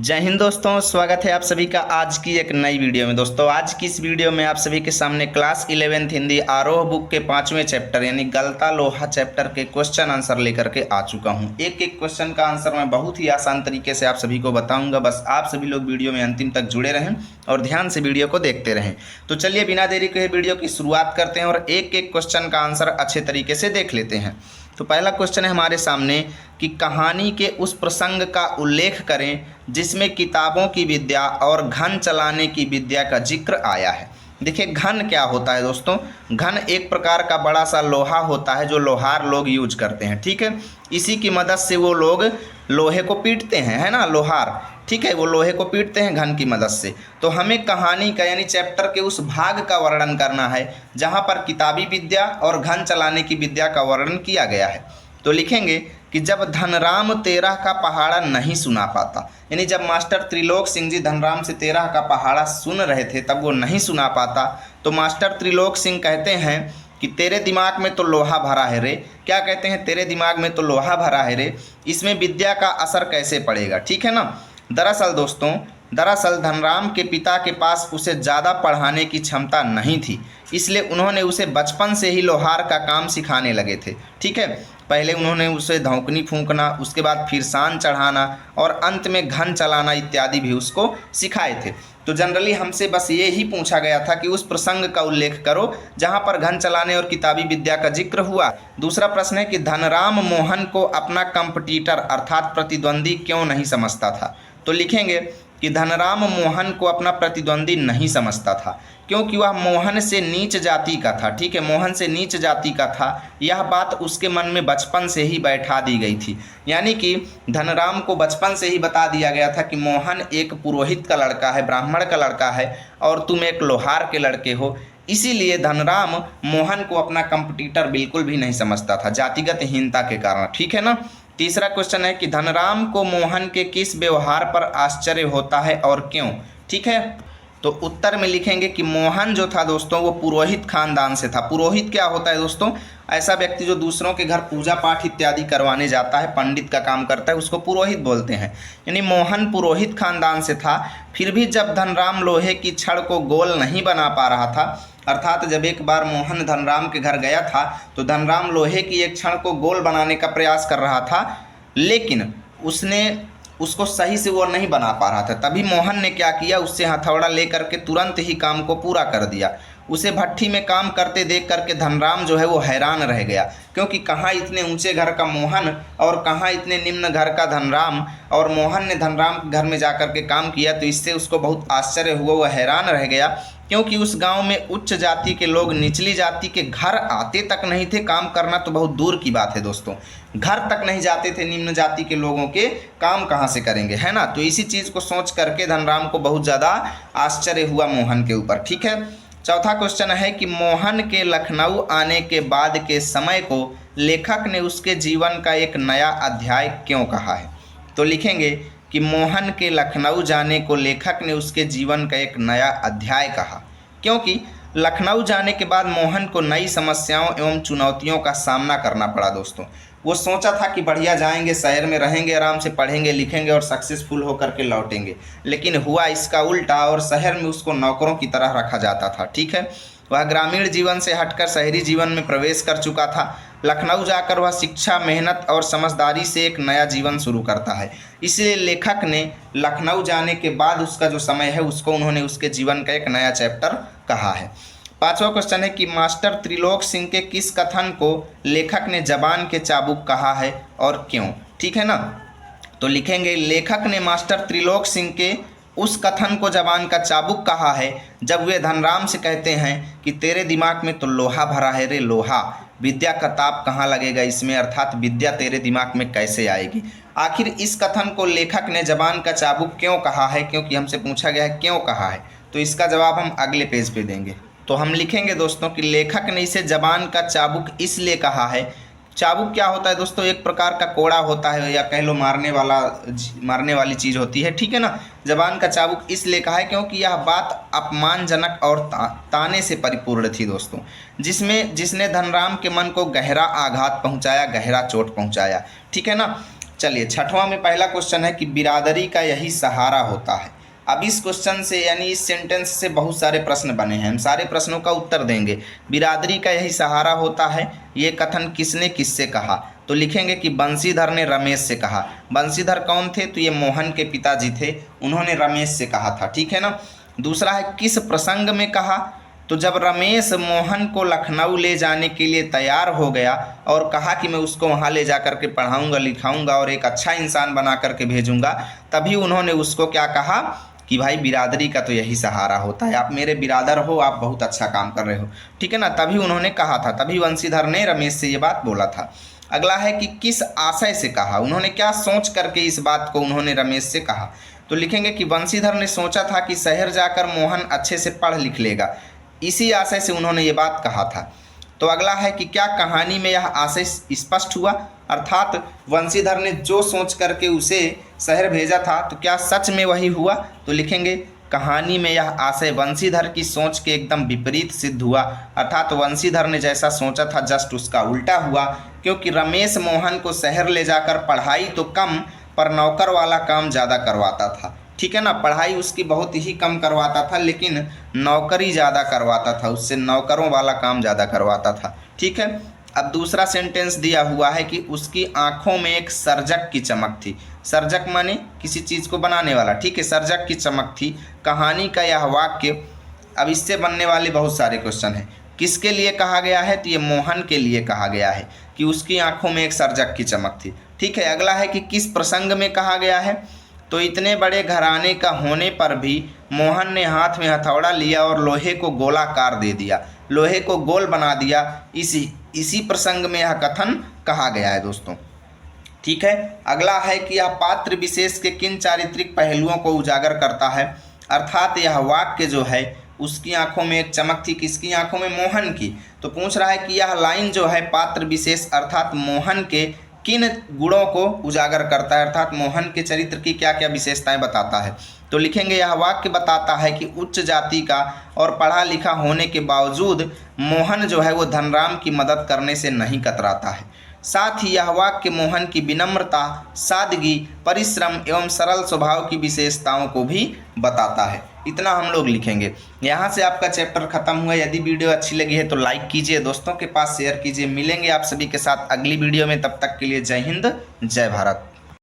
जय हिंद दोस्तों, स्वागत है आप सभी का आज की एक नई वीडियो में। दोस्तों आज की इस वीडियो में आप सभी के सामने क्लास 11th हिंदी आरोह बुक के 5वें चैप्टर यानी गलता लोहा चैप्टर के क्वेश्चन आंसर लेकर के आ चुका हूं। एक एक क्वेश्चन का आंसर मैं बहुत ही आसान तरीके से आप सभी को बताऊंगा। बस आप सभी लोग वीडियो में अंतिम तक जुड़े रहें और ध्यान से वीडियो को देखते रहें। तो चलिए बिना देरी के वीडियो की शुरुआत करते हैं और एक एक क्वेश्चन का आंसर अच्छे तरीके से देख लेते हैं। तो पहला क्वेश्चन है हमारे सामने कि कहानी के उस प्रसंग का उल्लेख करें जिसमें किताबों की विद्या और घन चलाने की विद्या का जिक्र आया है। देखिए घन क्या होता है दोस्तों। घन एक प्रकार का बड़ा सा लोहा होता है जो लोहार लोग यूज करते हैं, ठीक है। इसी की मदद से वो लोग लोहे को पीटते हैं, है ना, लोहार, ठीक है, वो लोहे को पीटते हैं घन की मदद से। तो हमें कहानी का यानी चैप्टर के उस भाग का वर्णन करना है जहाँ पर किताबी विद्या और घन चलाने की विद्या का वर्णन किया गया है। तो लिखेंगे कि जब धनराम तेरह का पहाड़ा नहीं सुना पाता, यानी जब मास्टर त्रिलोक सिंह जी धनराम से तेरह का पहाड़ा सुन रहे थे तब वो नहीं सुना पाता, तो मास्टर त्रिलोक सिंह कहते हैं कि तेरे दिमाग में तो लोहा भरा है रे। क्या कहते हैं? तेरे दिमाग में तो लोहा भरा है रे, इसमें विद्या का असर कैसे पड़ेगा, ठीक है ना। दरअसल धनराम के पिता के पास उसे ज़्यादा पढ़ाने की क्षमता नहीं थी, इसलिए उन्होंने उसे बचपन से ही लोहार का काम सिखाने लगे थे, ठीक है। पहले उन्होंने उसे धौंकनी फूंकना, उसके बाद फिर सान चढ़ाना और अंत में घन चलाना इत्यादि भी उसको सिखाए थे। तो जनरली हमसे बस ये ही पूछा गया था कि उस प्रसंग का उल्लेख करो जहाँ पर घन चलाने और किताबी विद्या का जिक्र हुआ। दूसरा प्रश्न है कि धनराम मोहन को अपना कंपटीटर अर्थात प्रतिद्वंदी क्यों नहीं समझता था। तो लिखेंगे कि धनराम मोहन को अपना प्रतिद्वंदी नहीं समझता था क्योंकि वह मोहन से नीच जाति का था, ठीक है, मोहन से नीच जाति का था। यह बात उसके मन में बचपन से ही बैठा दी गई थी, यानी कि धनराम को बचपन से ही बता दिया गया था कि मोहन एक पुरोहित का लड़का है, ब्राह्मण का लड़का है और तुम एक लोहार के लड़के हो। इसीलिए धनराम मोहन को अपना कंपटीटर बिल्कुल भी नहीं समझता था, जातिगत हीनता के कारण, ठीक है ना। तीसरा क्वेश्चन है कि धनराम को मोहन के किस व्यवहार पर आश्चर्य होता है और क्यों, ठीक है। तो उत्तर में लिखेंगे कि मोहन जो था दोस्तों वो पुरोहित खानदान से था। पुरोहित क्या होता है दोस्तों? ऐसा व्यक्ति जो दूसरों के घर पूजा पाठ इत्यादि करवाने जाता है, पंडित का काम करता है, उसको पुरोहित बोलते हैं। यानी मोहन पुरोहित खानदान से था। फिर भी जब धनराम लोहे की छड़ को गोल नहीं बना पा रहा था, अर्थात जब एक बार मोहन धनराम के घर गया था तो धनराम लोहे की एक छड़ को गोल बनाने का प्रयास कर रहा था, लेकिन उसको सही से वो नहीं बना पा रहा था। तभी मोहन ने क्या किया, उससे हथौड़ा लेकर के तुरंत ही काम को पूरा कर दिया। उसे भट्ठी में काम करते देख करके धनराम जो है वो हैरान रह गया, क्योंकि कहाँ इतने ऊंचे घर का मोहन और कहाँ इतने निम्न घर का धनराम, और मोहन ने धनराम के घर में जा कर के काम किया। तो इससे उसको बहुत आश्चर्य हुआ, वह हैरान रह गया, क्योंकि उस गांव में उच्च जाति के लोग निचली जाति के घर आते तक नहीं थे। काम करना तो बहुत दूर की बात है दोस्तों, घर तक नहीं जाते थे निम्न जाति के लोगों के, काम कहाँ से करेंगे, है ना। तो इसी चीज़ को सोच करके धनराम को बहुत ज़्यादा आश्चर्य हुआ मोहन के ऊपर, ठीक है। चौथा क्वेश्चन है कि मोहन के लखनऊ आने के बाद के समय को लेखक ने उसके जीवन का एक नया अध्याय क्यों कहा है। तो लिखेंगे कि मोहन के लखनऊ जाने को लेखक ने उसके जीवन का एक नया अध्याय कहा, क्योंकि लखनऊ जाने के बाद मोहन को नई समस्याओं एवं चुनौतियों का सामना करना पड़ा दोस्तों। वो सोचा था कि बढ़िया जाएंगे, शहर में रहेंगे, आराम से पढ़ेंगे लिखेंगे और सक्सेसफुल होकर के लौटेंगे, लेकिन हुआ इसका उल्टा और शहर में उसको नौकरों की तरह रखा जाता था, ठीक है। वह ग्रामीण जीवन से हटकर शहरी जीवन में प्रवेश कर चुका था। लखनऊ जाकर वह शिक्षा, मेहनत और समझदारी से एक नया जीवन शुरू करता है। इसलिए लेखक ने लखनऊ जाने के बाद उसका जो समय है उसको उन्होंने उसके जीवन का एक नया चैप्टर कहा है। पांचवा क्वेश्चन है कि मास्टर त्रिलोक सिंह के किस कथन को लेखक ने जबान के चाबुक कहा है और क्यों, ठीक है ना। तो लिखेंगे लेखक ने मास्टर त्रिलोक सिंह के उस कथन को जबान का चाबुक कहा है जब वे धनराम से कहते हैं कि तेरे दिमाग में तो लोहा भरा है रे लोहा, विद्या का ताप कहाँ लगेगा इसमें, अर्थात विद्या तेरे दिमाग में कैसे आएगी। आखिर इस कथन को लेखक ने जबान का चाबुक क्यों कहा है, क्योंकि हमसे पूछा गया है क्यों कहा है। तो इसका जवाब हम अगले पेज पे देंगे। तो हम लिखेंगे दोस्तों कि लेखक ने इसे जबान का चाबुक इसलिए कहा है। चाबुक क्या होता है दोस्तों? एक प्रकार का कोड़ा होता है या कह लो मारने वाली चीज़ होती है, ठीक है ना। जबान का चाबुक इसलिए कहा है क्योंकि यह बात अपमानजनक और ताने से परिपूर्ण थी दोस्तों, जिसने धनराम के मन को गहरा आघात पहुंचाया, गहरा चोट पहुंचाया, ठीक है ना। चलिए छठवां में पहला क्वेश्चन है कि बिरादरी का यही सहारा होता है। अब इस क्वेश्चन से यानी इस सेंटेंस से बहुत सारे प्रश्न बने हैं, हम सारे प्रश्नों का उत्तर देंगे। बिरादरी का यही सहारा होता है, ये कथन किसने किससे कहा? तो लिखेंगे कि बंशीधर ने रमेश से कहा। बंशीधर कौन थे? तो ये मोहन के पिताजी थे, उन्होंने रमेश से कहा था, ठीक है ना। दूसरा है किस प्रसंग में कहा? तो जब रमेश मोहन को लखनऊ ले जाने के लिए तैयार हो गया और कहा कि मैं उसको वहाँ ले जा कर के पढ़ाऊँगा लिखाऊँगा और एक अच्छा इंसान बना करके भेजूँगा, तभी उन्होंने उसको क्या कहा कि भाई बिरादरी का तो यही सहारा होता है, आप मेरे बिरादर हो, आप बहुत अच्छा काम कर रहे हो, ठीक है ना। तभी उन्होंने कहा था, तभी बंशीधर ने रमेश से ये बात बोला था। अगला है कि किस आशय से कहा? उन्होंने क्या सोच करके इस बात को उन्होंने रमेश से कहा? तो लिखेंगे कि बंशीधर ने सोचा था कि शहर जाकर मोहन अच्छे से पढ़ लिख लेगा, इसी आशय से उन्होंने ये बात कहा था। तो अगला है कि क्या कहानी में यह आशय स्पष्ट हुआ? अर्थात वंशीधर ने जो सोच करके उसे शहर भेजा था तो क्या सच में वही हुआ? तो लिखेंगे कहानी में यह आशय वंशीधर की सोच के एकदम विपरीत सिद्ध हुआ, अर्थात वंशीधर ने जैसा सोचा था जस्ट उसका उल्टा हुआ, क्योंकि रमेश मोहन को शहर ले जाकर पढ़ाई तो कम पर नौकर वाला काम ज़्यादा करवाता था, ठीक है ना। पढ़ाई उसकी बहुत ही कम करवाता था लेकिन नौकरी ज़्यादा करवाता था, उससे नौकरों वाला काम ज़्यादा करवाता था, ठीक है। अब दूसरा सेंटेंस दिया हुआ है कि उसकी आंखों में एक सर्जक की चमक थी। सर्जक माने किसी चीज़ को बनाने वाला, ठीक है, सर्जक की चमक थी। कहानी का यह वाक्य, अब इससे बनने वाले बहुत सारे क्वेश्चन हैं। किसके लिए कहा गया है? तो ये मोहन के लिए कहा गया है कि उसकी आंखों में एक सर्जक की चमक थी, ठीक है। अगला है कि किस प्रसंग में कहा गया है? तो इतने बड़े घराने का होने पर भी मोहन ने हाथ में हथौड़ा लिया और लोहे को गोलाकार दे दिया, लोहे को गोल बना दिया, इसी प्रसंग में यह कथन कहा गया है दोस्तों, ठीक है। अगला है कि यह पात्र विशेष के किन चारित्रिक पहलुओं को उजागर करता है? अर्थात यह वाक्य जो है उसकी आंखों में एक चमक थी, किसकी आंखों में? मोहन की। तो पूछ रहा है कि यह लाइन जो है पात्र विशेष अर्थात मोहन के किन गुणों को उजागर करता है, अर्थात मोहन के चरित्र की क्या क्या विशेषताएं बताता है? तो लिखेंगे यह वाक्य बताता है कि उच्च जाति का और पढ़ा लिखा होने के बावजूद मोहन जो है वो धनराम की मदद करने से नहीं कतराता है। साथ ही यह वाक्य मोहन की विनम्रता, सादगी, परिश्रम एवं सरल स्वभाव की विशेषताओं को भी बताता है। इतना हम लोग लिखेंगे। यहाँ से आपका चैप्टर खत्म हुआ। यदि वीडियो अच्छी लगी है तो लाइक कीजिए, दोस्तों के पास शेयर कीजिए। मिलेंगे आप सभी के साथ अगली वीडियो में, तब तक के लिए जय हिंद, जय भारत।